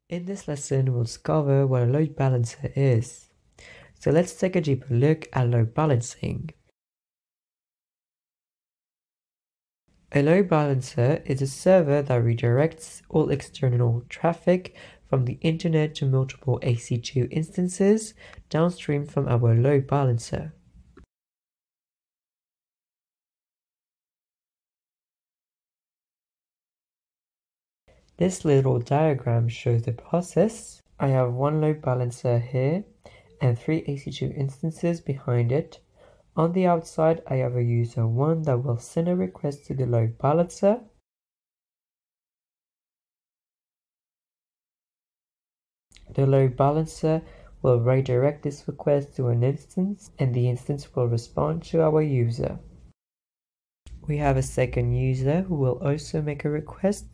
In this lesson, we'll discover what a load balancer is. So let's take a deeper look at load balancing. A load balancer is a server that redirects all external traffic from the internet to multiple EC2 instances downstream from our load balancer. This little diagram shows the process. I have one load balancer here and 3 EC2 instances behind it. On the outside, I have a user 1 that will send a request to the load balancer. The load balancer will redirect this request to an instance, and the instance will respond to our user. We have a second user who will also make a request.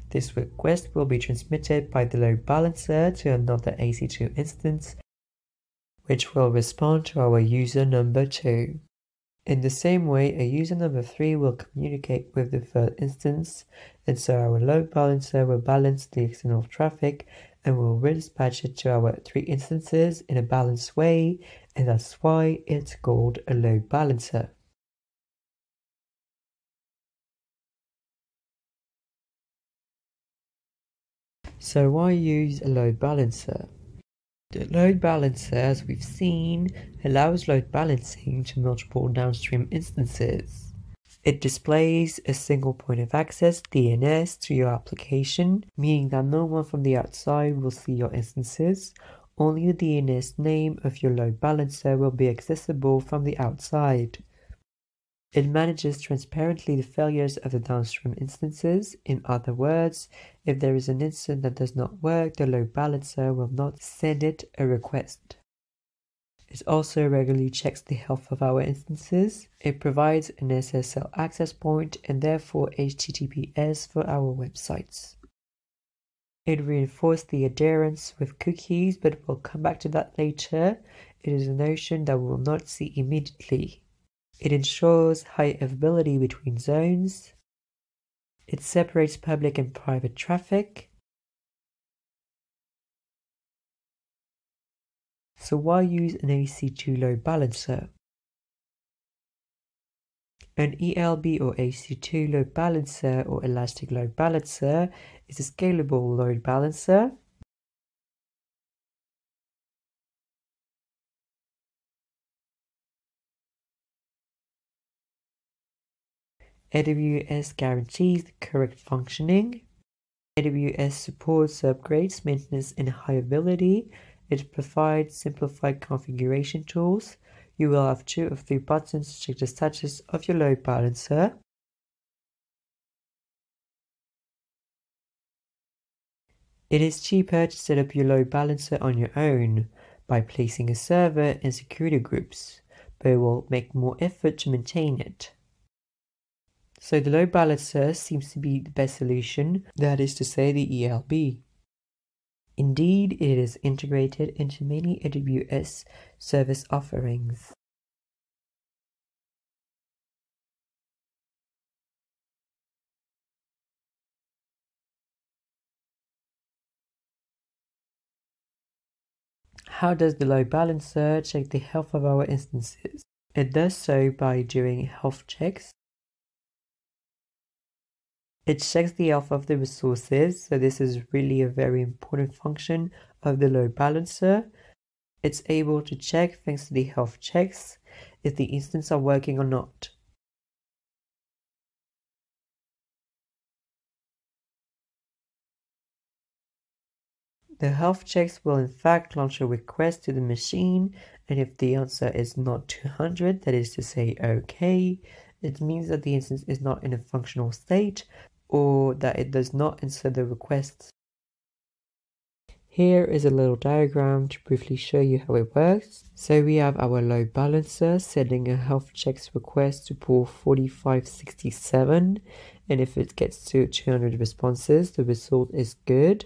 This request will be transmitted by the load balancer to another EC2 instance, which will respond to our user number 2. In the same way, a user number 3 will communicate with the third instance, and so our load balancer will balance the external traffic and will redispatch it to our 3 instances in a balanced way, and that's why it's called a load balancer. So why use a load balancer? The load balancer, as we've seen, allows load balancing to multiple downstream instances. It displays a single point of access DNS to your application, meaning that no one from the outside will see your instances. Only the DNS name of your load balancer will be accessible from the outside. It manages transparently the failures of the downstream instances. In other words, if there is an instance that does not work, the load balancer will not send it a request. It also regularly checks the health of our instances. It provides an SSL access point and therefore HTTPS for our websites. It reinforces the adherence with cookies, but we'll come back to that later. It is a notion that we will not see immediately. It ensures high availability between zones. It separates public and private traffic. So why use an EC2 load balancer? An ELB or EC2 load balancer or elastic load balancer is a scalable load balancer. AWS guarantees the correct functioning. AWS supports upgrades, maintenance, and high availability. It provides simplified configuration tools. You will have 2 or 3 buttons to check the status of your load balancer. It is cheaper to set up your load balancer on your own by placing a server and security groups, but it will make more effort to maintain it. So the load balancer seems to be the best solution, that is to say the ELB. Indeed, it is integrated into many AWS service offerings. How does the load balancer check the health of our instances? It does so by doing health checks. It checks the health of the resources, so this is really a very important function of the load balancer. It's able to check, thanks to the health checks, if the instances are working or not. The health checks will in fact launch a request to the machine, and if the answer is not 200, that is to say OK, it means that the instance is not in a functional state, or that it does not answer the request. Here is a little diagram to briefly show you how it works. So we have our load balancer sending a health checks request to port 4567, and if it gets to 200 responses, the result is good.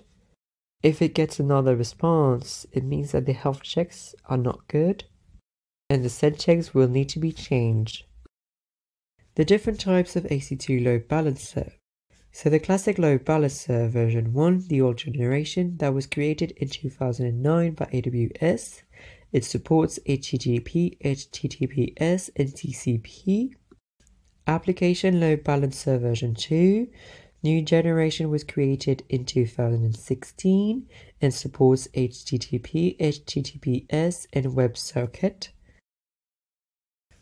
If it gets another response, it means that the health checks are not good, and the send checks will need to be changed. The different types of AC2 load balancer. So the classic load balancer version 1, the old generation that was created in 2009 by AWS. It supports HTTP, HTTPS, and TCP. Application load balancer version 2, new generation was created in 2016 and supports HTTP, HTTPS, and WebSocket.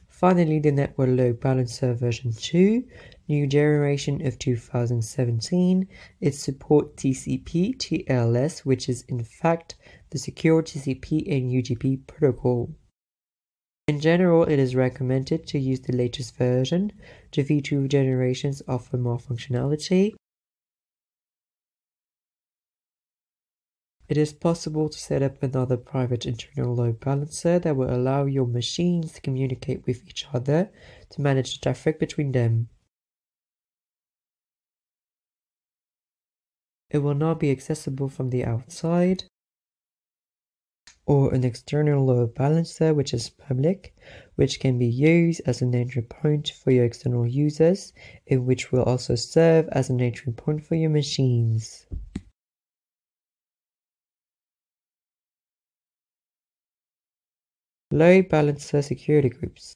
Finally, the network load balancer version 2, new generation of 2017. It supports TCP, TLS, which is in fact the secure TCP and UDP protocol. In general, it is recommended to use the latest version. The V2 generations offer more functionality. It is possible to set up another private internal load balancer that will allow your machines to communicate with each other to manage the traffic between them. It will not be accessible from the outside, or an external load balancer which is public, which can be used as an entry point for your external users, and which will also serve as an entry point for your machines. Load balancer security groups.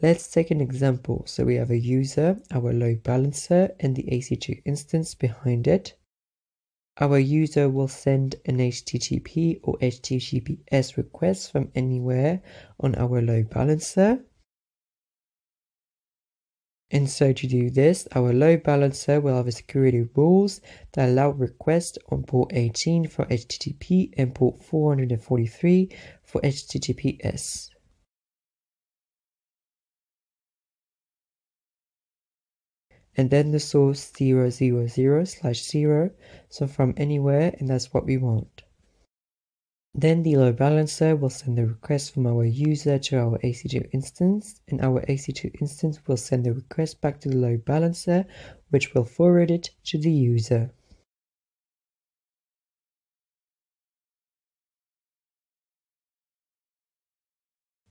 Let's take an example. So we have a user, our load balancer, and the AC2 instance behind it. Our user will send an HTTP or HTTPS request from anywhere on our load balancer. And so to do this, our load balancer will have a security rules that allow requests on port 18 for HTTP and port 443 for HTTPS. And then the source 000/0, so from anywhere, and that's what we want. Then the load balancer will send the request from our user to our AC2 instance, and our AC2 instance will send the request back to the load balancer, which will forward it to the user.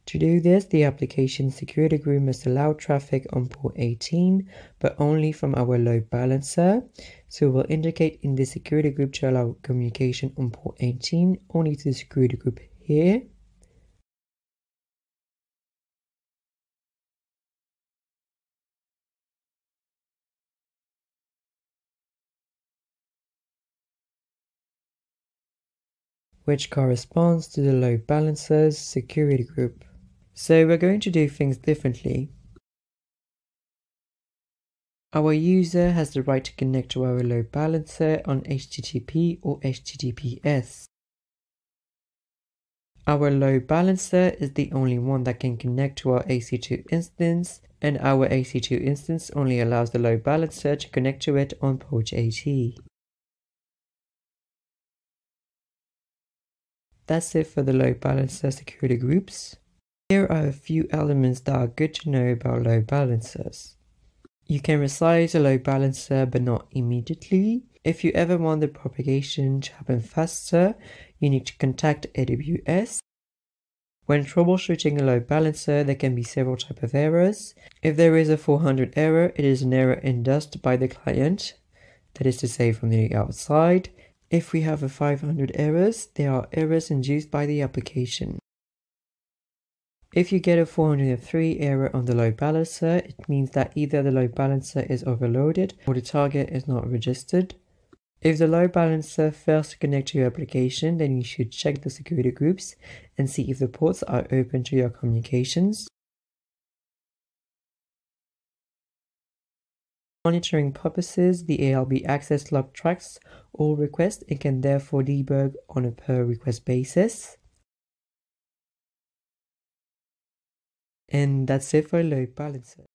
To do this, the application security group must allow traffic on port 18, but only from our load balancer. So we'll indicate in the security group to allow communication on port 18 only to the security group here. Which corresponds to the load balancer's security group. So we're going to do things differently. Our user has the right to connect to our load balancer on HTTP or HTTPS. Our load balancer is the only one that can connect to our AC2 instance, and our AC2 instance only allows the load balancer to connect to it on port 18. That's it for the load balancer security groups. Here are a few elements that are good to know about load balancers. You can resize a load balancer but not immediately. If you ever want the propagation to happen faster, you need to contact AWS. When troubleshooting a load balancer, there can be several types of errors. If there is a 400 error, it is an error induced by the client, that is to say from the outside. If we have a 500 errors, there are errors induced by the application. If you get a 403 error on the load balancer, it means that either the load balancer is overloaded or the target is not registered. If the load balancer fails to connect to your application, then you should check the security groups and see if the ports are open to your communications. For monitoring purposes, the ALB access log tracks all requests and can therefore debug on a per request basis. And that's it for load balancer.